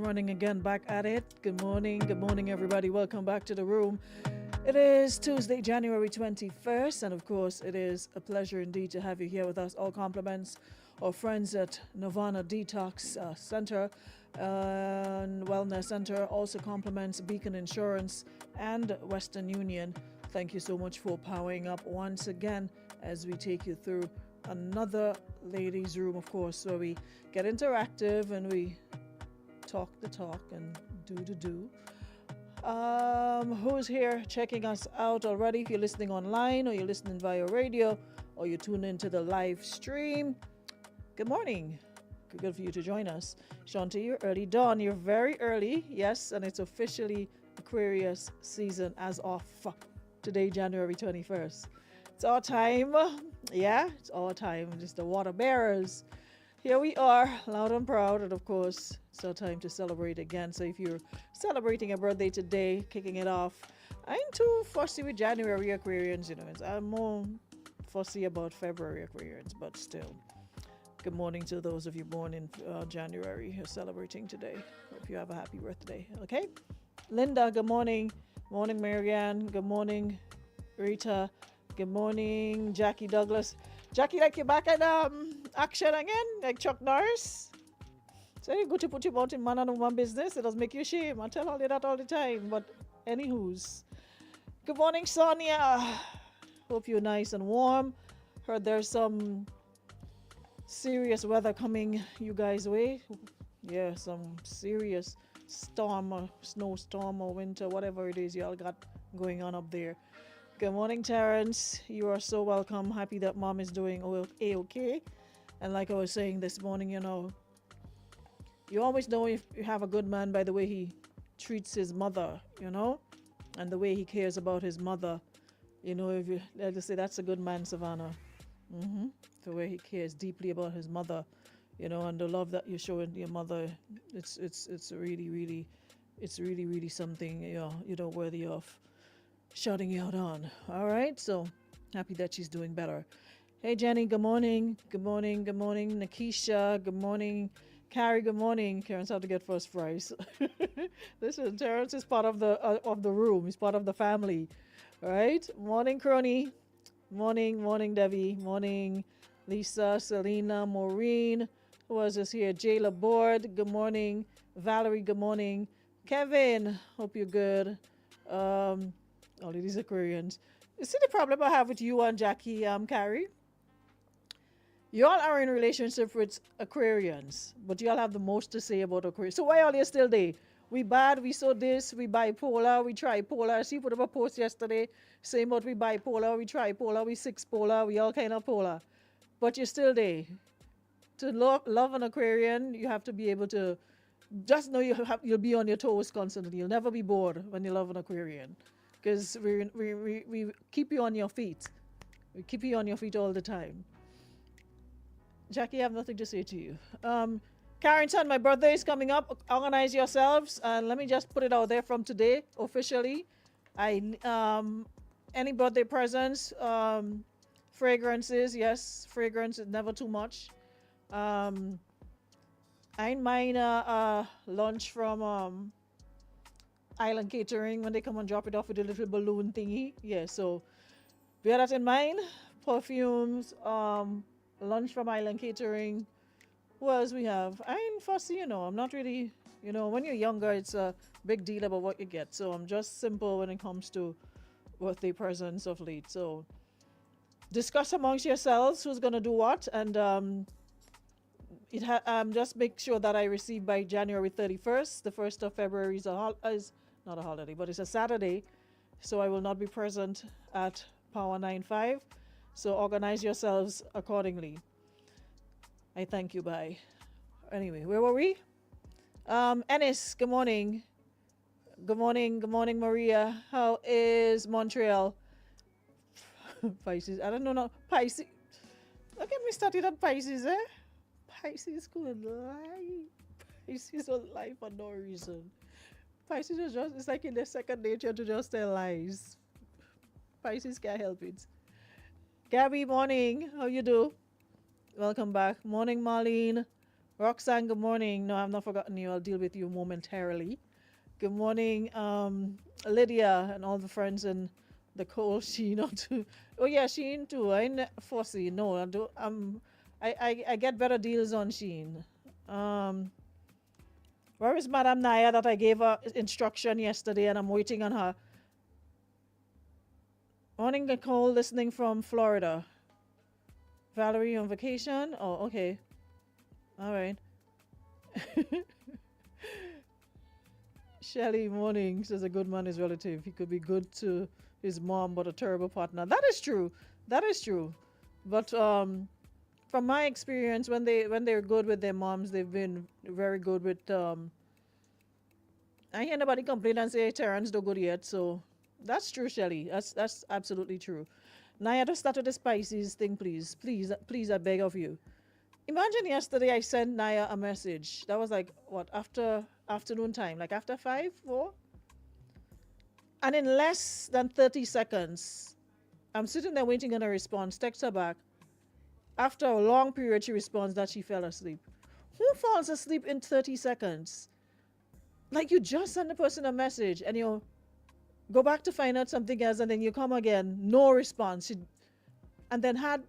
running again, back at it. Good morning, everybody. Welcome back to the room. It is Tuesday, January 21st, and of course, it is a pleasure indeed to have you here with us. All compliments our friends at Nirvana Detox Center and Wellness Center, also compliments Beacon Insurance and Western Union. Thank you so much for powering up once again as we take you through another ladies' room, of course, where we get interactive and we talk the talk and do the do. Who's here checking us out already? If you're listening online or you're listening via radio or you tune into the live stream, good morning. Good for you to join us. Shanti, you're early. Dawn, you're very early. Yes, and it's officially Aquarius season as of today, January 21st. It's our time. Yeah, it's our time. It's the water bearers. Here we are, loud and proud, and of course, it's our time to celebrate again. So if you're celebrating a birthday today, kicking it off, I ain't too fussy with January Aquarians, I'm more fussy about February Aquarians, but still. Good morning to those of you born in January who are celebrating today. Hope you have a happy birthday, okay? Linda, good morning. Morning, Marianne. Good morning, Rita. Good morning, Jackie Douglas. Jackie, like you're back at action again, like Chuck Norris. So you go to put your mouth in man and woman business. It does make you shame. I tell all you that all the time. But anywho's. Good morning, Sonia. Hope you're nice and warm. Heard there's some serious weather coming you guys' way. Yeah, some serious storm or snowstorm or winter, whatever it is y'all got going on up there. Good morning, Terrence. You are so welcome. Happy that mom is doing A-okay. And like I was saying this morning, you always know if you have a good man by the way he treats his mother, and the way he cares about his mother. If you like to say that's a good man, Savannah. The way he cares deeply about his mother, and the love that you show in your mother, it's really, really, it's really, really something worthy of shouting you out on. All right, so happy that she's doing better. Hey Jenny, good morning. Good morning. Good morning, Nakisha. Good morning, Carrie. Good morning. Karen's out to get first prize. Listen, Terrence is part of the room. He's part of the family. All right. Morning, Crony. Morning, Debbie. Morning, Lisa, Selena, Maureen. Who was this here? Jayla Board. Good morning, Valerie. Good morning, Kevin. Hope you're good. All of these Aquarians. You see the problem I have with you and Jackie, Carrie? You all are in relationship with Aquarians, but you all have the most to say about Aquarians. So why are you still there? We bad, we so this, we bipolar, we tripolar. See, put up a post yesterday saying about we bipolar, we tripolar, we six polar, we all kind of polar. But you're still there. To love an Aquarian, you have to be able to just know you'll be on your toes constantly. You'll never be bored when you love an Aquarian. Because we keep you on your feet. We keep you on your feet all the time. Jackie, I have nothing to say to you. Karen son, my birthday is coming up. Organize yourselves. And let me just put it out there from today, officially. Any birthday presents, fragrances, yes, fragrance is never too much. I ain't mind lunch from Island Catering when they come and drop it off with a little balloon thingy. Yeah, so bear that in mind. Perfumes, lunch from Island Catering. What else we have? I ain't fussy, I'm not really, when you're younger, it's a big deal about what you get. So I'm just simple when it comes to birthday presents of late. So discuss amongst yourselves who's going to do what. And just make sure that I receive by January 31st. The 1st of February is not a holiday, but it's a Saturday, so I will not be present at Power 95. So organize yourselves accordingly. I thank you. Bye. Anyway, where were we? Ennis, good morning. Good morning, Maria. How is Montreal? Pisces. I don't know. No, Pisces. Look at me started on Pisces, eh? Pisces could lie. Pisces don't lie for no reason. Pisces is just, it's like in their second nature to just tell lies. Pisces can't help it. Gabby, morning. How you do? Welcome back. Morning, Marlene. Roxanne, good morning. No, I've not forgotten you. I'll deal with you momentarily. Good morning, Lydia, and all the friends in the call. Sheen, or too. Oh yeah, Sheen too. I foresee. No, I do. I get better deals on Sheen. Um, where is Madame Naya that I gave her instruction yesterday, and I'm waiting on her. Morning, Nicole, listening from Florida. Valerie on vacation. Oh, okay. All right. Shelly, morning, says a good man is relative. He could be good to his mom, but a terrible partner. That is true. That is true. But from my experience, when they're good with their moms, they've been very good with. I hear nobody complain and say Terrence no good yet. So that's true, Shelly. That's absolutely true. Naya, just start with the spices thing, please. Please, please, I beg of you. Imagine yesterday I sent Naya a message. That was like what, after afternoon time, like after 5, 4, and in less than 30 seconds, I'm sitting there waiting on a response. Text her back. After a long period, she responds that she fell asleep. Who falls asleep in 30 seconds? Like you just send the person a message and you go back to find out something else, and then you come again, no response. And then had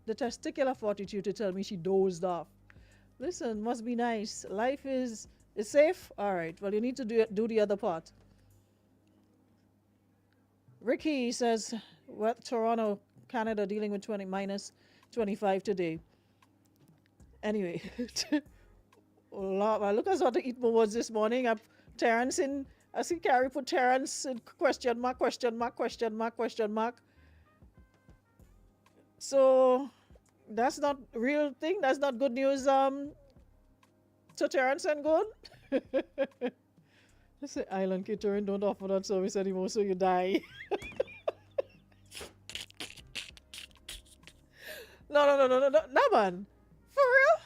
the testicular fortitude to tell me she dozed off. Listen, must be nice. Life is safe. All right. Well, you need to do the other part. Ricky says, "Well, Toronto, Canada, dealing with 20 minus 25 today." Anyway, look at what to eat more words this morning. Terrence in. I see Carrie put Terrence in question mark, question mark, question mark, question mark. So that's not real thing. That's not good news. To Terrence and good. I say Island Catering don't offer that service anymore, so you die. No, man. For real?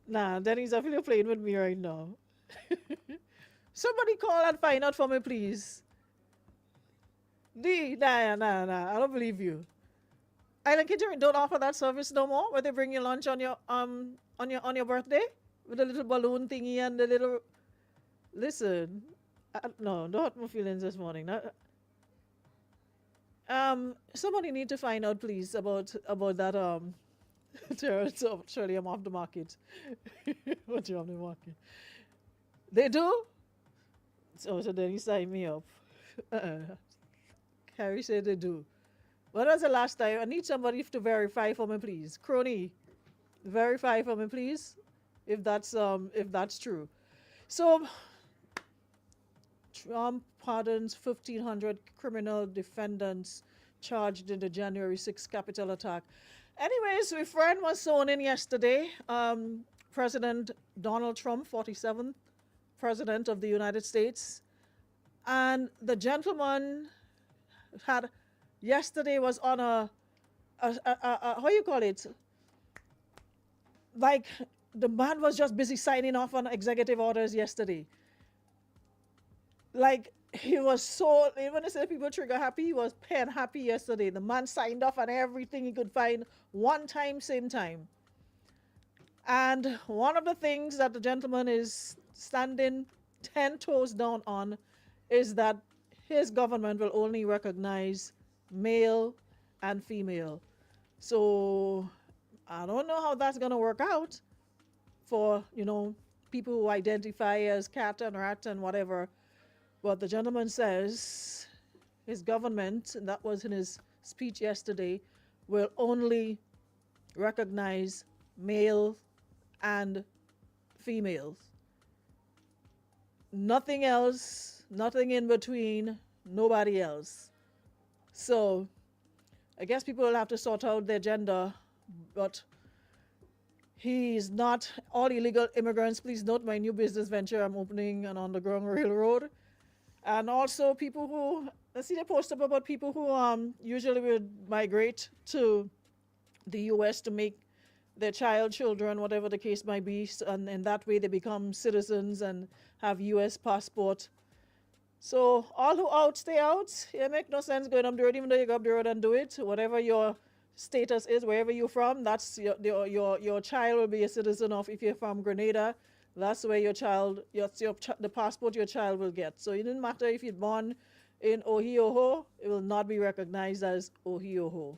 Nah, Denny's, I feel you're playing with me right now. Somebody call and find out for me, please. Nah. I don't believe you. Island Catering don't offer that service no more, where they bring you lunch on your birthday with the little balloon thingy and the little. Listen, no, don't hurt my feelings this morning. Somebody need to find out, please, about that. So surely I'm off the market. What you off the market? They do. So then he signed me up. Carrie said they do. When was the last time? I need somebody to verify for me, please. Crony, verify for me, please, if that's true. So Trump pardons 1,500 criminal defendants charged in the January 6th Capitol attack. Anyways, my friend was sworn in yesterday. President Donald Trump, 47th President of the United States. And the gentleman had, yesterday was on a how you call it? Like, the man was just busy signing off on executive orders yesterday. Like, he was so, even I said people trigger happy, he was pen happy yesterday. The man signed off on everything he could find one time, same time. And one of the things that the gentleman is standing 10 toes down on is that his government will only recognize male and female. So I don't know how that's going to work out for, people who identify as cat and rat and whatever. But the gentleman says his government, and that was in his speech yesterday, will only recognize male and females. Nothing else, nothing in between, nobody else. So I guess people will have to sort out their gender, but he's not all illegal immigrants. Please note my new business venture. I'm opening an underground railroad. And also people who, let's see, they post up about people who usually would migrate to the U.S. to make their children, whatever the case might be, and in that way they become citizens and have U.S. passport. So all who out, stay out. It make no sense going up the road, even though you go up the road and do it. Whatever your status is, wherever you're from, that's your child will be a citizen of. If you're from Grenada, that's where your child, the passport your child will get. So it didn't matter if you're born in Ohio, it will not be recognized as Ohio.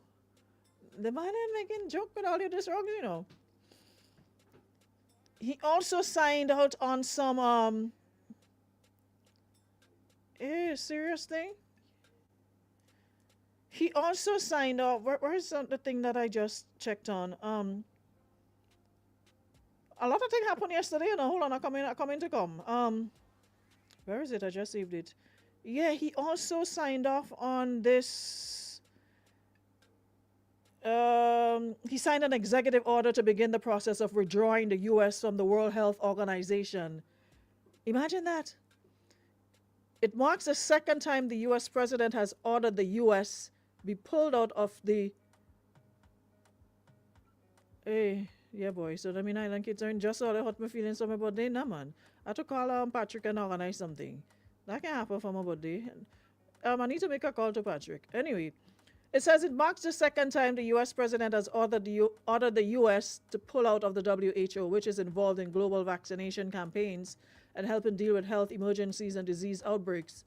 The man ain't making joke with all of this wrong, you know. He also signed out on some serious thing. He also signed off. Where's the thing that I just checked on? A lot of things happened yesterday. You know, hold on, I coming to come. Where is it? I just saved it. Yeah, he also signed off on this. He signed an executive order to begin the process of withdrawing the U.S. from the World Health Organization. Imagine that. It marks the second time the U.S. president has ordered the U.S. be pulled out of the. Hey, yeah, boy. So that mean Island kids aren't just all that hurt my feelings on my birthday, nah, man. I have to call Patrick and organize something. That can happen for my birthday. I need to make a call to Patrick. Anyway, it says it marks the second time the U.S. president has ordered the U.S. to pull out of the WHO, which is involved in global vaccination campaigns and helping deal with health emergencies and disease outbreaks.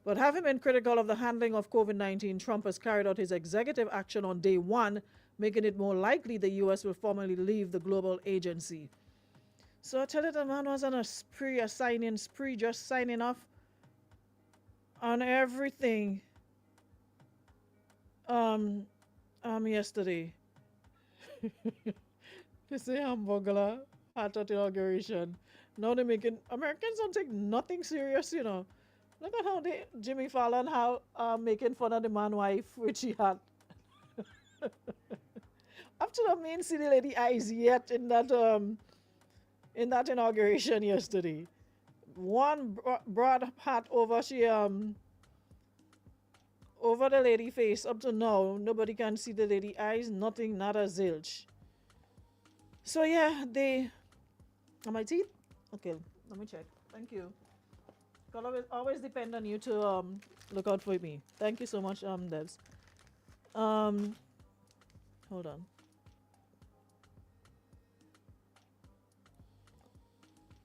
But having been critical of the handling of COVID-19, Trump has carried out his executive action on day one, making it more likely the U.S. will formally leave the global agency. So I tell you, the man was on a signing spree, just signing off on everything yesterday. This is hamburger at the inauguration. Now they're making Americans don't take nothing serious, you know. Look at how Jimmy Fallon making fun of the man wife which he had. Up to the main city lady eyes yet in that inauguration yesterday. One broad hat over over the lady face. Up to now, nobody can see the lady eyes. Nothing, not a zilch. So yeah, are my teeth? Okay, let me check. Thank you. God always depend on you to look out for me. Thank you so much, Debs. Hold on.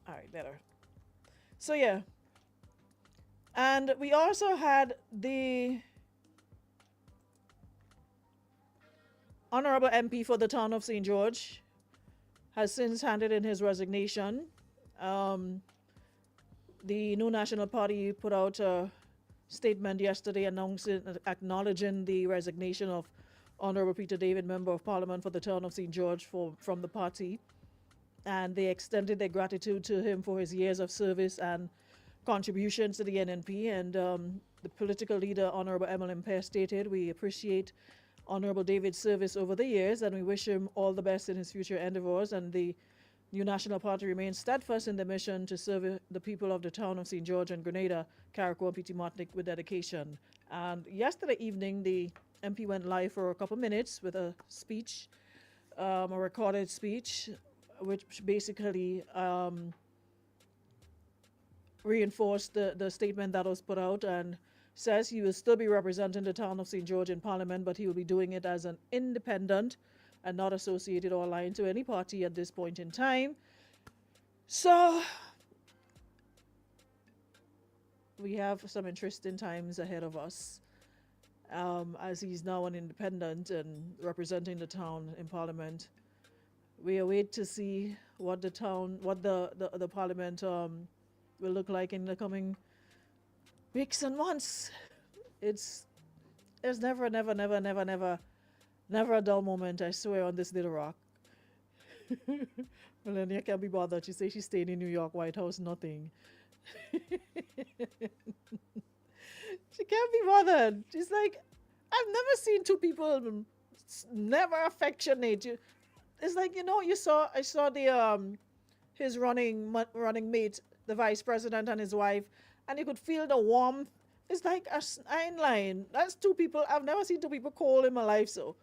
All right, better. So yeah, and we also had the honorable MP for the town of St. George has since handed in his resignation. The New National Party put out a statement yesterday acknowledging the resignation of Honorable Peter David, Member of Parliament for the town of St. George from the party. And they extended their gratitude to him for his years of service and contributions to the NNP. And the political leader, Honorable Emmeline Pear, stated, "We appreciate Honorable David's service over the years and we wish him all the best in his future endeavors." And the New National Party remains steadfast in the mission to serve the people of the town of St. George and Grenada, Carriacou and Petite Martinique with dedication. And yesterday evening, the MP went live for a couple minutes with a speech, a recorded speech, which basically reinforced the statement that was put out and says he will still be representing the town of St. George in Parliament, but he will be doing it as an independent and not associated or aligned to any party at this point in time. So we have some interesting times ahead of us, as he's now an independent and representing the town in Parliament. We await to see what the Parliament will look like in the coming weeks and months. It's never a dull moment, I swear, on this little rock. Melania can't be bothered. She says she's staying in New York, White House, nothing. She can't be bothered. She's like, I've never seen two people never affectionate. It's like, I saw the his running mate, the vice president and his wife, and you could feel the warmth. It's like a iron line. That's two people. I've never seen two people cold in my life, so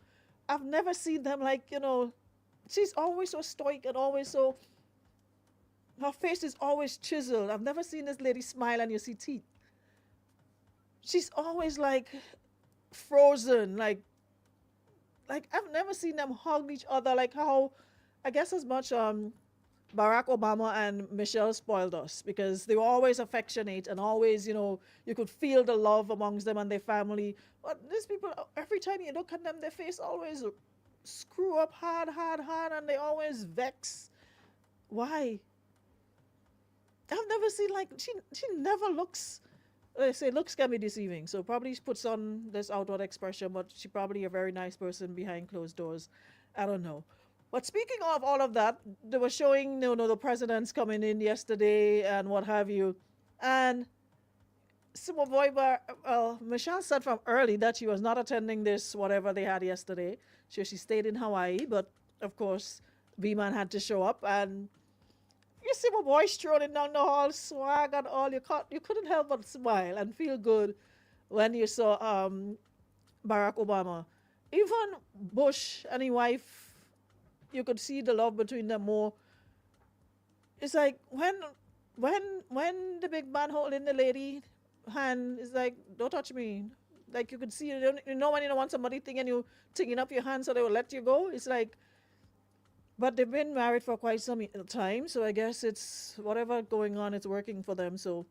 I've never seen them like, she's always so stoic and always so, her face is always chiseled. I've never seen this lady smile and you see teeth. She's always like frozen, like like I've never seen them hug each other like how I guess as much Barack Obama and Michelle spoiled us because they were always affectionate and always, you could feel the love amongst them and their family. But these people, every time you look at them, their face always screw up hard, hard, hard, and they always vex. Why? I've never seen like she never looks. They say looks can be deceiving, so probably she puts on this outward expression, but she probably a very nice person behind closed doors. I don't know. But speaking of all of that, they were showing the presidents coming in yesterday and what have you, and Simo Boyba, Michelle said from early that she was not attending this whatever they had yesterday. She stayed in Hawaii, but of course, B-Man had to show up and you see my boy strolling down the hall, swag and all. You couldn't help but smile and feel good when you saw Barack Obama. Even Bush and his wife, you could see the love between them more. It's like when the big man holding the lady hand is like, don't touch me. Like you could see, when you don't want somebody thinking you taking up your hand so they will let you go. It's like, but they've been married for quite some time, so I guess it's whatever going on, it's working for them. So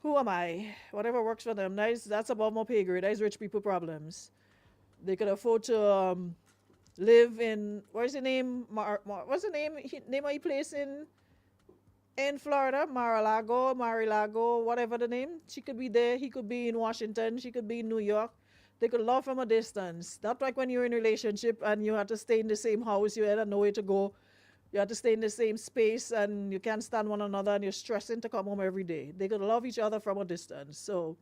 who am I? Whatever works for them. That's above my pay grade. That's rich people problems. They could afford to live in what's the name? What's the name of your place in Florida? Mar-a-Lago, whatever the name. She could be there. He could be in Washington. She could be in New York. They could love from a distance. Not like when you're in a relationship and you have to stay in the same house, you had nowhere to go. You have to stay in the same space and you can't stand one another and you're stressing to come home every day. They could love each other from a distance. So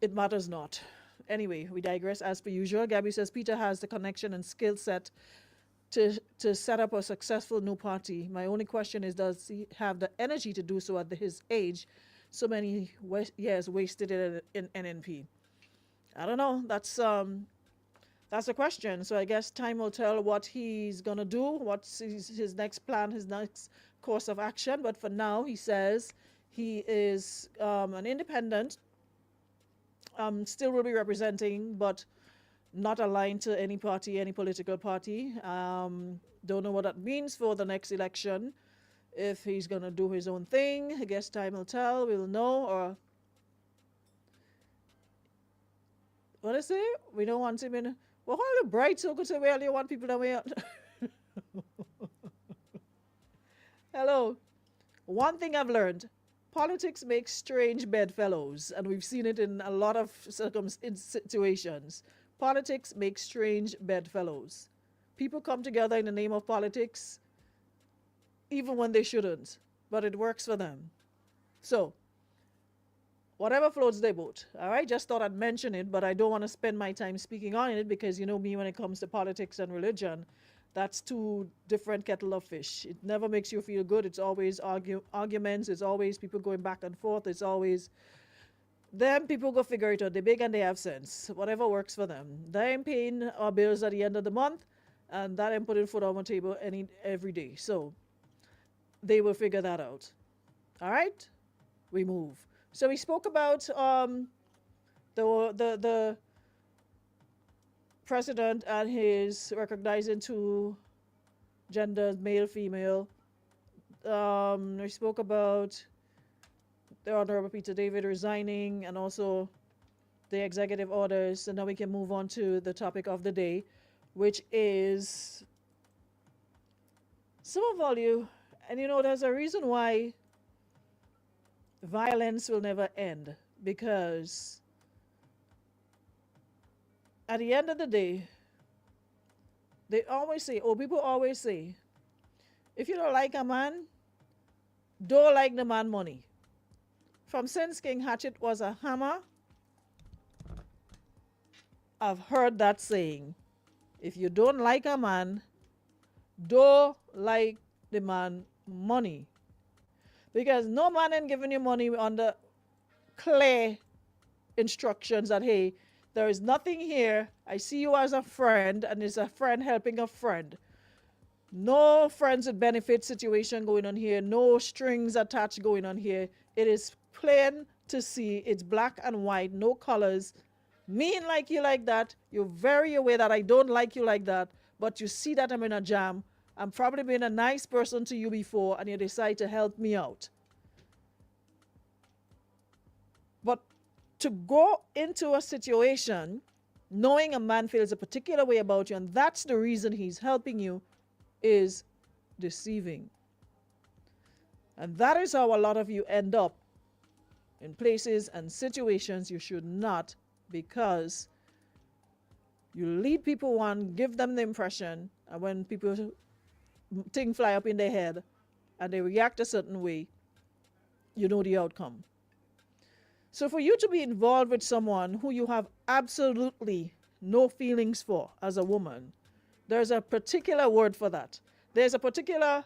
it matters not. Anyway, we digress as per usual. Gabby says Peter has the connection and skill set to set up a successful new party. My only question is, does he have the energy to do so at his age? So many years wasted in NNP. I don't know. That's a question. So I guess time will tell what he's gonna do, what's his next plan, his next course of action. But for now, he says he is an independent. Still will be representing, but not aligned to any party, any political party. Don't know what that means for the next election. If he's gonna do his own thing, I guess time will tell. We'll know. Or what I say? We don't want him in. Well, all the bright so good to well, you want people that way out. Hello. One thing I've learned: politics makes strange bedfellows, and we've seen it in a lot of situations. Politics makes strange bedfellows. People come together in the name of politics, even when they shouldn't, but it works for them. So, whatever floats their boat. All right, just thought I'd mention it, but I don't want to spend my time speaking on it because you know me when it comes to politics and religion, that's two different kettle of fish. It never makes you feel good. It's always arguments. It's always people going back and forth. It's always them. People go figure it out. They're big and they have sense. Whatever works for them. They ain't paying our bills at the end of the month, and that ain't putting food on the table every day. So they will figure that out. All right, we move. So we spoke about the president and his recognizing two genders, male, female. We spoke about the Honorable Peter David resigning and also the executive orders. And now we can move on to the topic of the day, which is summer value. And there's a reason why violence will never end, because at the end of the day, people always say, if you don't like a man, don't like the man money. From since King Hatchet was a hammer, I've heard that saying. If you don't like a man, don't like the man money. Because no man ain't giving you money under clear instructions that, hey, there is nothing here. I see you as a friend, and it's a friend helping a friend. No friends with benefit situation going on here. No strings attached going on here. It is plain to see. It's black and white, no colors. Me and like you like that. You're very aware that I don't like you like that, but you see that I'm in a jam. I'm probably been a nice person to you before, and you decide to help me out. But to go into a situation knowing a man feels a particular way about you, and that's the reason he's helping you, is deceiving. And that is how a lot of you end up in places and situations you should not, because you lead people on, give them the impression, and when people things fly up in their head and they react a certain way, you know the outcome. So for you to be involved with someone who you have absolutely no feelings for as a woman, there's a particular word for that. There's a particular,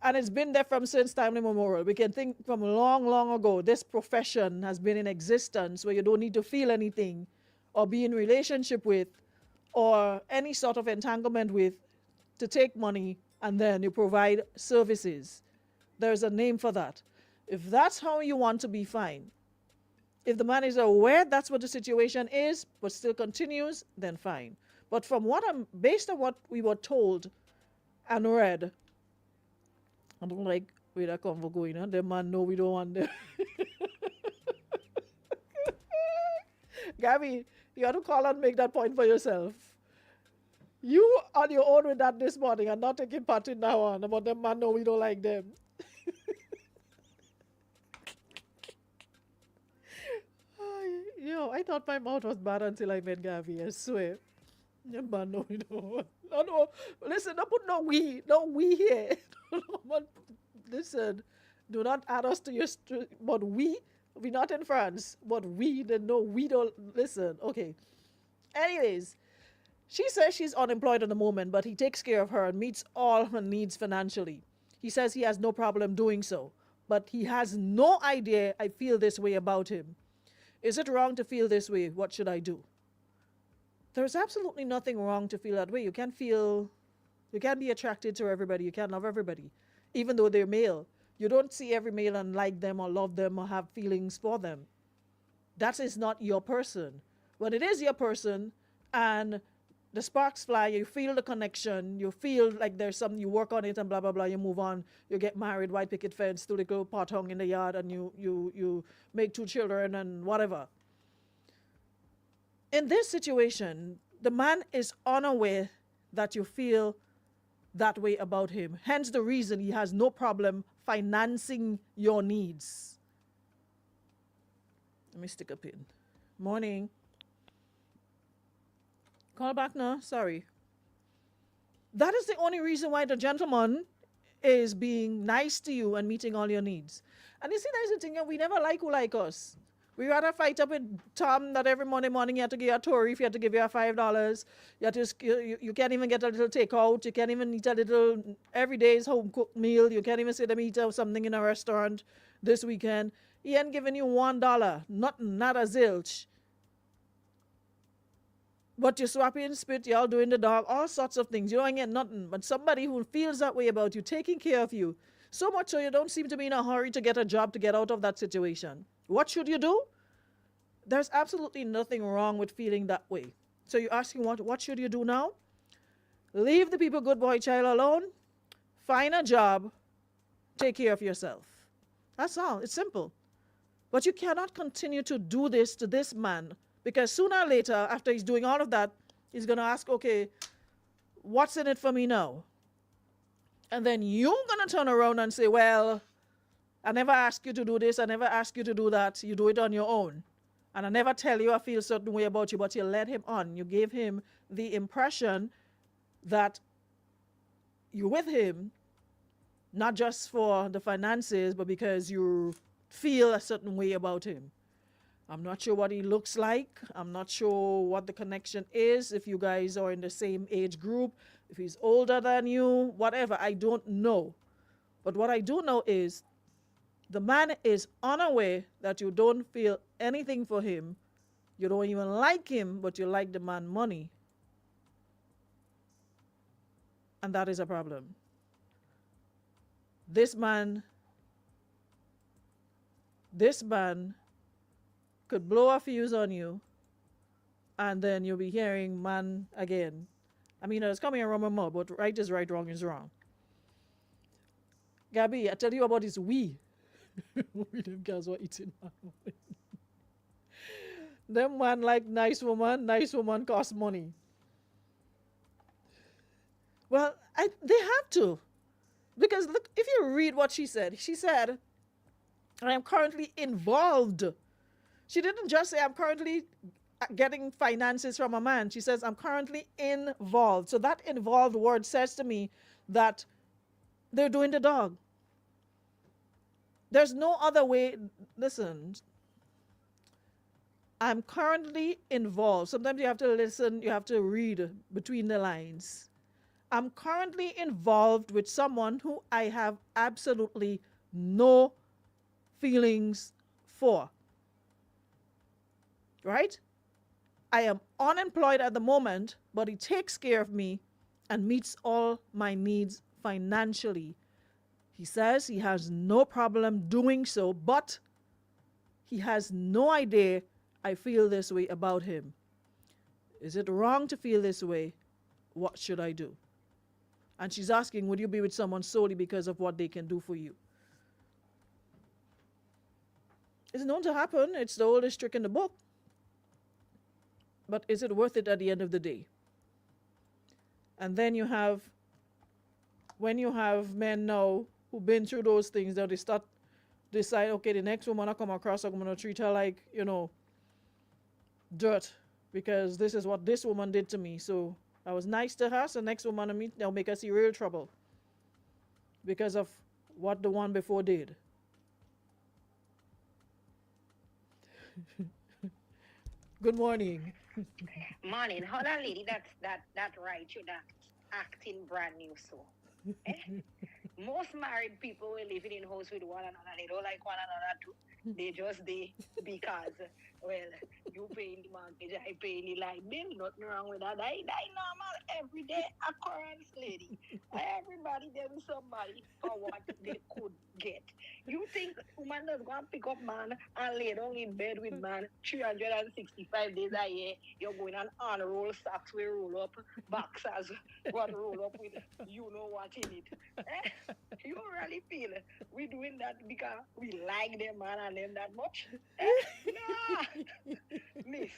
and it's been there from since time immemorial. We can think from long, long ago, this profession has been in existence where you don't need to feel anything or be in relationship with or any sort of entanglement with to take money, and then you provide services. There's a name for that. If that's how you want to be, fine. If the man is aware that's what the situation is, but still continues, then fine. But from based on what we were told and read, I don't like where that convo going on. The man know we don't want them. Gabby, you have to call and make that point for yourself. You on your own with that this morning and not taking part in now on about them man know we don't like them. I thought my mouth was bad until I met Gabby, I swear. Yeah, man, no, we don't. No, no. Listen, don't put no we here. Listen, do not add us to your, but we're not in France, but then no, we don't, listen, okay. Anyways, she says she's unemployed at the moment, but he takes care of her and meets all her needs financially. He says he has no problem doing so, but he has no idea I feel this way about him. Is it wrong to feel this way? What should I do? There's absolutely nothing wrong to feel that way. You can't be attracted to everybody. You can't love everybody, even though they're male. You don't see every male and like them or love them or have feelings for them. That is not your person. When it is your person and the sparks fly, you feel the connection, you feel like there's something, you work on it and blah, blah, blah, you move on, you get married, white picket fence, two little pot hung in the yard, and you make 2 children and whatever. In this situation, the man is unaware that you feel that way about him. Hence the reason he has no problem financing your needs. Let me stick a pin. Morning. Call back now. Sorry. That is the only reason why the gentleman is being nice to you and meeting all your needs. And you see, there's a thing, we never like who like us. We rather fight up with Tom that every Monday morning you have to give you a Tory if you have to give you a $5. You can't even get a little takeout. You can't even eat a little every day's home cooked meal. You can't even sit and eat something in a restaurant this weekend. He ain't giving you $1. Nothing, not a zilch. But you're swapping spit, y'all doing the dog, all sorts of things. You don't get nothing. But somebody who feels that way about you, taking care of you, so much so you don't seem to be in a hurry to get a job to get out of that situation. What should you do? There's absolutely nothing wrong with feeling that way. So you're asking what should you do now? Leave the people, good boy, child alone. Find a job. Take care of yourself. That's all. It's simple. But you cannot continue to do this to this man, because sooner or later, after he's doing all of that, he's going to ask, okay, what's in it for me now? And then you're going to turn around and say, well, I never asked you to do this. I never asked you to do that. You do it on your own. And I never tell you I feel a certain way about you, but you led him on. You gave him the impression that you're with him, not just for the finances, but because you feel a certain way about him. I'm not sure what he looks like. I'm not sure what the connection is, if you guys are in the same age group, if he's older than you, whatever. I don't know. But what I do know is the man is unaware that you don't feel anything for him. You don't even like him, but you like the man money. And that is a problem. This man could blow a fuse on you And then you'll be hearing man again. I mean, it's coming around my mouth, but right is right, wrong is wrong. Gabby, I tell you about this we. We them guys were eating man. Them man like nice woman cost money. Well, they have to. Because look, if you read what she said, I am currently involved. She didn't just say I'm currently getting finances from a man. She says I'm currently involved. So that involved word says to me that they're doing the dog. There's no other way. Listen, I'm currently involved. Sometimes you have to listen, you have to read between the lines. I'm currently involved with someone who I have absolutely no feelings for. Right? I am unemployed at the moment, but he takes care of me and meets all my needs financially. He says he has no problem doing so, but he has no idea I feel this way about him. Is it wrong to feel this way? What should I do? And she's asking, would you be with someone solely because of what they can do for you? It's known to happen. It's the oldest trick in the book. But is it worth it at the end of the day? And then when you have men now who've been through those things, now they start decide, okay, the next woman I come across, I'm gonna treat her like, dirt, because this is what this woman did to me. So I was nice to her, so next woman I meet, they'll make us see real trouble because of what the one before did. Good morning. Morning. How that lady that right you that acting brand new so. Eh? Most married people were living in house with one another. They don't like one another too. They just they because well you paying the mortgage, I paying the light bill. Nothing wrong with that. That normal everyday occurrence, lady. Everybody there with somebody for what they could get. You think woman does go and pick up man and lay down in bed with man 365 days a year? You're going and unroll socks, we roll up boxers, what roll up with you know what in it. Eh? You really feel we doing that because we like them man and them that much? Eh? Nah, miss.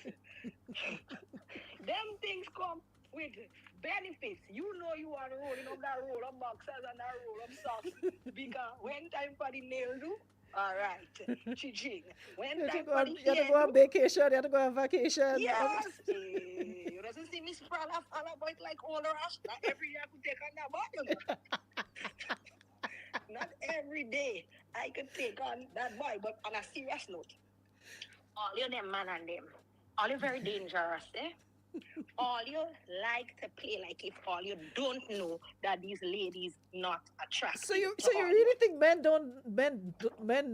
Them things come with benefits. You know you are rolling up that roll of boxers and that roll of socks because when time for the nail do, all right, ching. When time for the you have to go on vacation, you have to go on vacation. yes, you doesn't see Miss Prada fall about like all the rest. Not every year I could take on that body, you know. Not every day I could take on that boy, but on a serious note, all you them man and them, all you very dangerous, eh? All you like to play like if all you don't know that these ladies not attractive. So you really think men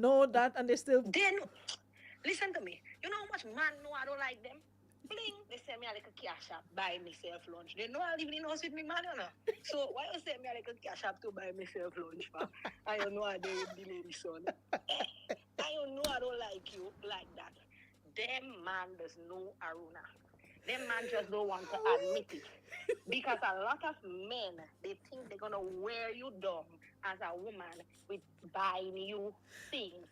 know that and they still Then listen to me. You know how much man know I don't like them? Bling, they send me a little cash app, buy myself lunch. They know I live in the house with me, man, you know. So why you send me a little cash app to buy myself lunch, man? I don't know how they with the lady son. I don't know I don't like you like that. Them man does know Aruna. Them man just don't want to admit it. Because a lot of men, they think they're gonna wear you down as a woman with buying you things,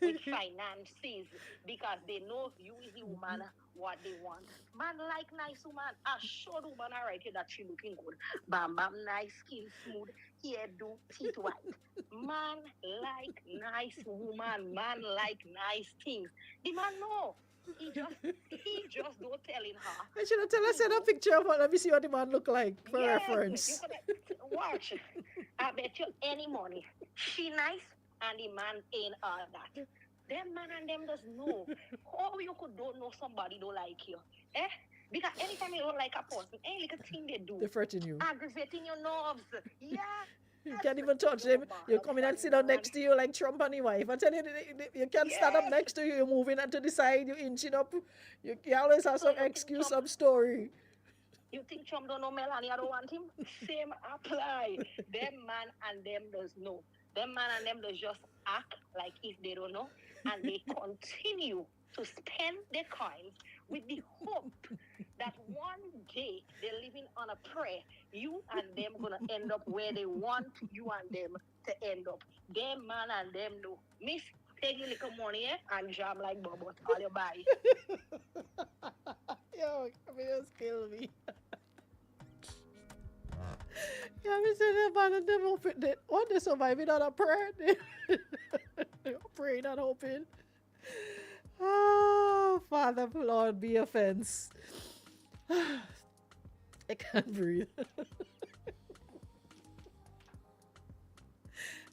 with finances, because they know you is the woman what they want. Man like nice woman. I showed woman right here that she looking good. Bam bam, nice skin smooth, hair do, teeth white. Man like nice woman. Man like nice things. The man know. He just don't telling her. I should have tell her send a picture of her. Let me see what the man look like for Yes, reference. you could watch. I bet you any money. She nice and the man ain't all that. Them man and them does know. How you could don't know somebody don't like you. Eh? Because anytime you don't like a person, any little thing they do. They're fretting you. Aggravating your nerves. Yeah. You can't even touch them. You come in and sit down next to you like Trump and his wife. I tell you, you can't stand up next to you. You're moving to the side. You're inching up. You always have some excuse, some story. You think Trump don't know Melania don't want him? Same apply. Them man and them does know. Them man and them does just act like if they don't know. And they continue to spend their coins with the hope that one day they're living on a prayer. You and them gonna end up where they want you and them to end up. Them man and them no. Miss, take your little money and jam like Bobo. All you buy. Yo, I mean, just kill me. Yeah, me say that man and them hoping that what they surviving on a prayer. They're praying and hoping. Oh, Father, Lord, be offense. I can't breathe. I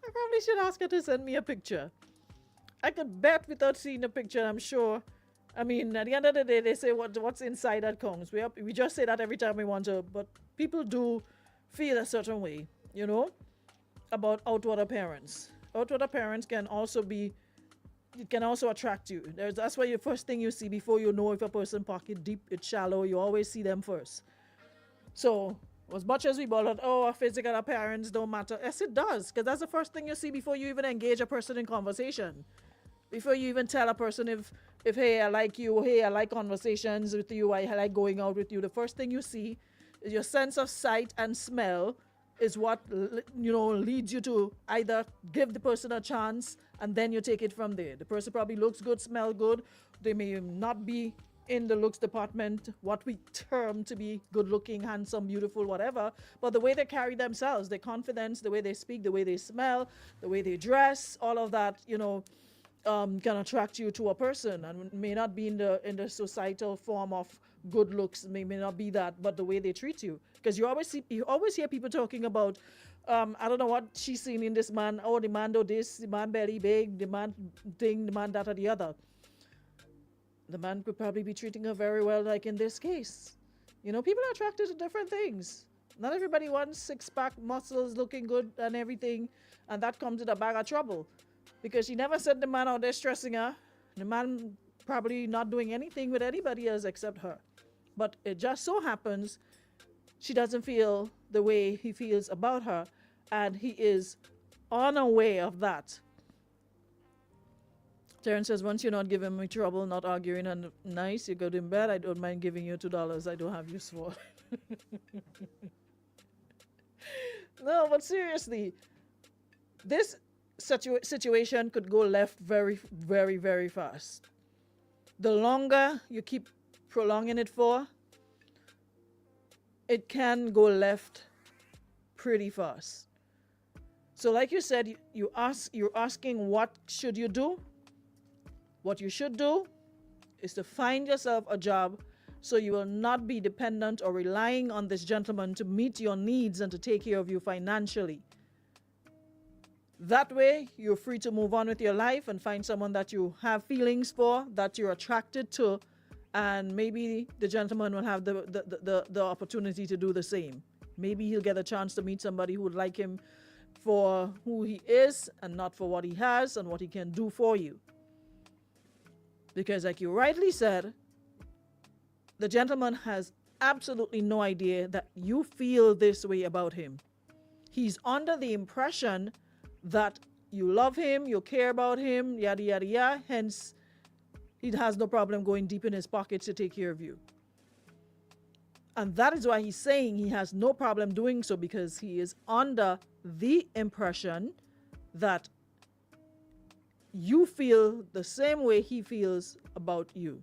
probably should ask her to send me a picture. I could bet without seeing a picture, I'm sure. I mean, at the end of the day, they say what's inside that counts. We just say that every time we want to, but people do feel a certain way, you know, about outward appearance. Outward appearance can also be, it can also attract you. That's why the first thing you see before you know if a person pocket deep, it's shallow, you always see them first. So, as much as we ball out, oh, physical appearance don't matter. Yes, it does, because that's the first thing you see before you even engage a person in conversation. Before you even tell a person if hey, I like you, hey, I like conversations with you, I like going out with you, the first thing you see is your sense of sight and smell is what, leads you to either give the person a chance and then you take it from there. The person probably looks good, smell good. They may not be in the looks department, what we term to be good looking, handsome, beautiful, whatever, but the way they carry themselves, their confidence, the way they speak, the way they smell, the way they dress, all of that, can attract you to a person, and may not be in the societal form of good looks, may not be that, but the way they treat you, because you always hear people talking about I don't know what she's seen in this man. Oh, the man do this, the man belly big, the man thing, the man that or the other. The man could probably be treating her very well, like in this case. People are attracted to different things. Not everybody wants six-pack muscles, looking good and everything, and that comes with a bag of trouble. Because she never said the man out there stressing her. The man probably not doing anything with anybody else except her. But it just so happens she doesn't feel the way he feels about her, and he is unaware of that. Terrence says, once you're not giving me trouble, not arguing and nice, you go in bed, I don't mind giving you $2 I don't have use for. No, but seriously, this situation could go left very, very, very fast. The longer you keep prolonging it for, it can go left pretty fast. So like you said, you're asking what should you do? What you should do is to find yourself a job so you will not be dependent or relying on this gentleman to meet your needs and to take care of you financially. That way, you're free to move on with your life and find someone that you have feelings for, that you're attracted to, and maybe the gentleman will have the opportunity to do the same. Maybe he'll get a chance to meet somebody who would like him for who he is and not for what he has and what he can do for you. Because like you rightly said, the gentleman has absolutely no idea that you feel this way about him. He's under the impression that you love him, you care about him, yada, yada, yada. Hence, he has no problem going deep in his pockets to take care of you. And that is why he's saying he has no problem doing so, because he is under the impression that you feel the same way he feels about you.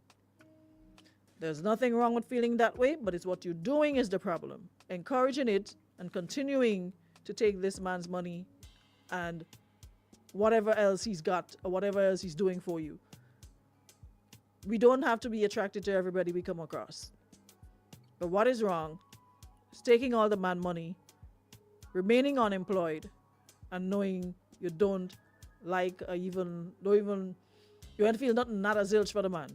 There's nothing wrong with feeling that way, but it's what you're doing is the problem. Encouraging it and continuing to take this man's money and whatever else he's got or whatever else he's doing for you. We don't have to be attracted to everybody we come across. But what is wrong is taking all the man money, remaining unemployed, and knowing you don't like or you don't feel nothing, not a zilch for the man.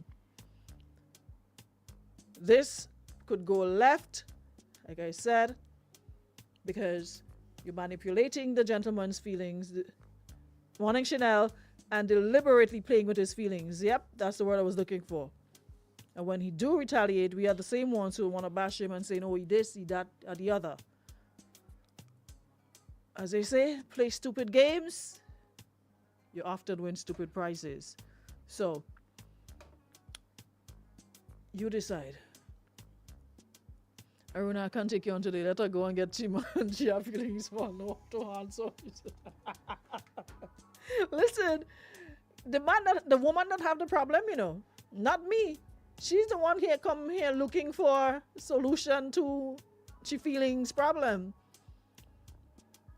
This could go left, like I said, because you're manipulating the gentleman's feelings, wanting Chanel, and deliberately playing with his feelings. Yep, that's the word I was looking for. And when he do retaliate, we are the same ones who want to bash him and say, no, he this, he that, or the other. As they say, play stupid games, you often win stupid prizes. So, You decide. Aruna, I can't take you on today. Let her go and get Chima and she have feelings for no to answer. Listen, the woman that have the problem, not me. She's the one here come here looking for solution to she feelings problem.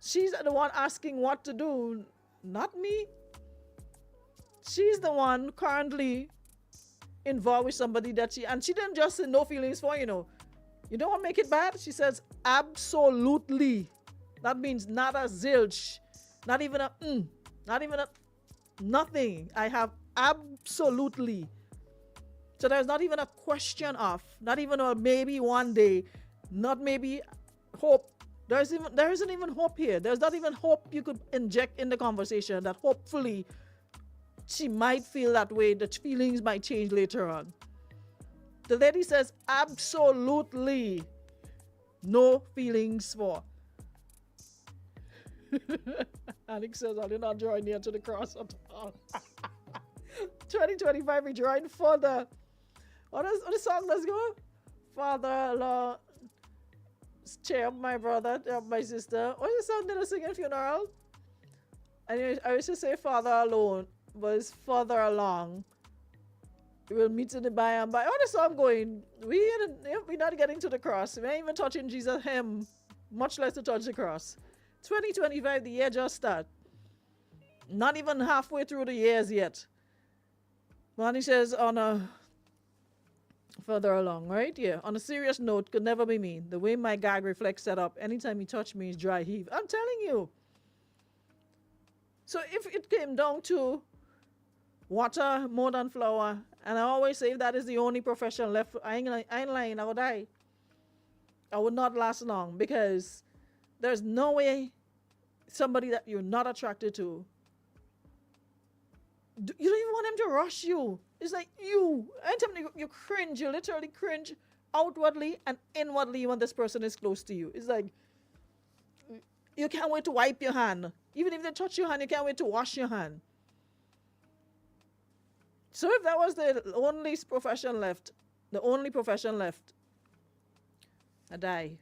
She's the one asking what to do, not me. She's the one currently involved with somebody that she didn't just say no feelings for, You don't want to make it bad? She says absolutely. That means not a zilch, not even a not even a nothing. I have absolutely. So there's not even a question of, not even a maybe one day, not maybe hope. There isn't even hope here. There's not even hope you could inject in the conversation that hopefully she might feel that way, the feelings might change later on. The lady says absolutely no feelings for. Alex says, I did not join near to the cross at all. 2025, we join further. What is the song? Let's go. Father, Lord, cheer up my brother, cheer up my sister. What's the song that I sing at funeral? And I used to say father alone, but it's further along. We will meet in the by and by. Oh, the song going. We're not getting to the cross. We ain't even touching Jesus' hem, much less to touch the cross. 2025, the year just start. Not even halfway through the years yet. Bonnie says further along, right? Yeah. On a serious note, could never be me. The way my gag reflex set up, anytime you touch me is dry heave. I'm telling you. So if it came down to water more than flour, and I always say if that is the only profession left, I ain't lying, I would die. I would not last long because there's no way somebody that you're not attracted to, you don't even want them to rush you. It's like anytime you cringe, you literally cringe outwardly and inwardly when this person is close to you. It's like you can't wait to wipe your hand. Even if they touch your hand, you can't wait to wash your hand. So if that was the only profession left, I die.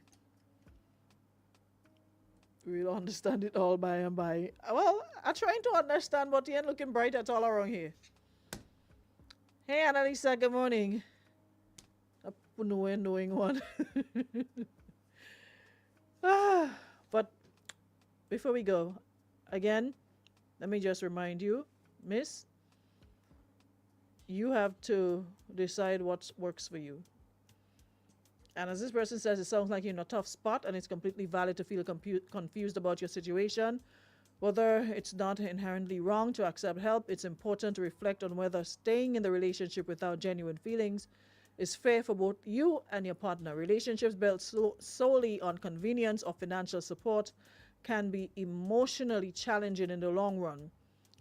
We'll understand it all by and by. Well, I'm trying to understand, but you ain't looking bright at all around here. Hey, Annalisa, good morning. Knowing one. But before we go, again, let me just remind you, miss, you have to decide what works for you. And as this person says, it sounds like you're in a tough spot, and it's completely valid to feel confused about your situation. Whether it's not inherently wrong to accept help, it's important to reflect on whether staying in the relationship without genuine feelings is fair for both you and your partner. Relationships built solely on convenience or financial support can be emotionally challenging in the long run.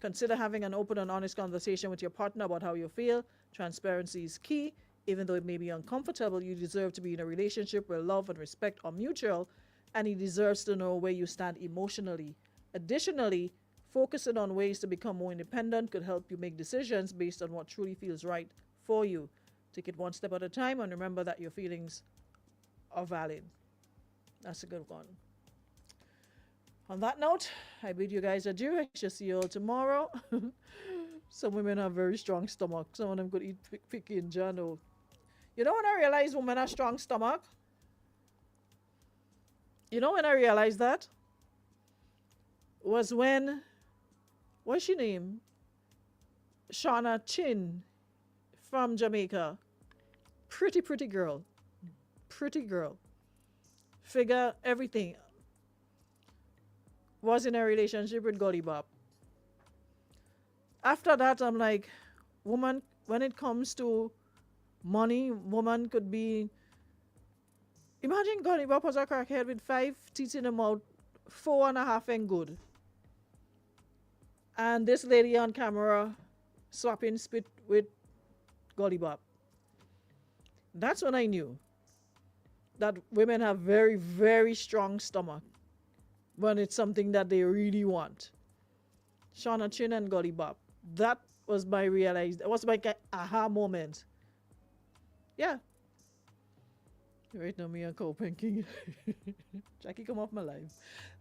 Consider having an open and honest conversation with your partner about how you feel. Transparency is key. Even though it may be uncomfortable, you deserve to be in a relationship where love and respect are mutual, and he deserves to know where you stand emotionally. Additionally, focusing on ways to become more independent could help you make decisions based on what truly feels right for you. Take it one step at a time and remember that your feelings are valid. That's a good one. On that note, I bid you guys adieu. I shall see you all tomorrow. Some women have very strong stomach. Some of them could eat picky in general. You know when I realized women have strong stomach? You know when I realized that? Was when, what's she name? Shauna Chin from Jamaica. Pretty girl. Pretty girl. Figure, everything. Was in a relationship with Golly Bob. After that, I'm like, woman, when it comes to money, woman could be. Imagine Golly Bob was a crackhead with 5 teeth in the mouth, 4.5 ain't good. And this lady on camera swapping spit with Golly Bob. That's when I knew that women have very, very strong stomach when it's something that they really want. Shauna Chin and Golly Bob. That was my aha moment. Yeah. Right now, me and co-pinking. Jackie, come off my live.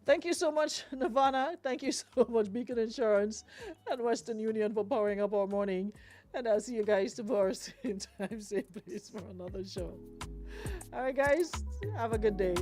Thank you so much, Nirvana. Thank you so much, Beacon Insurance and Western Union for powering up our morning. And I'll see you guys tomorrow, same time, same place for another show. All right, guys, have a good day.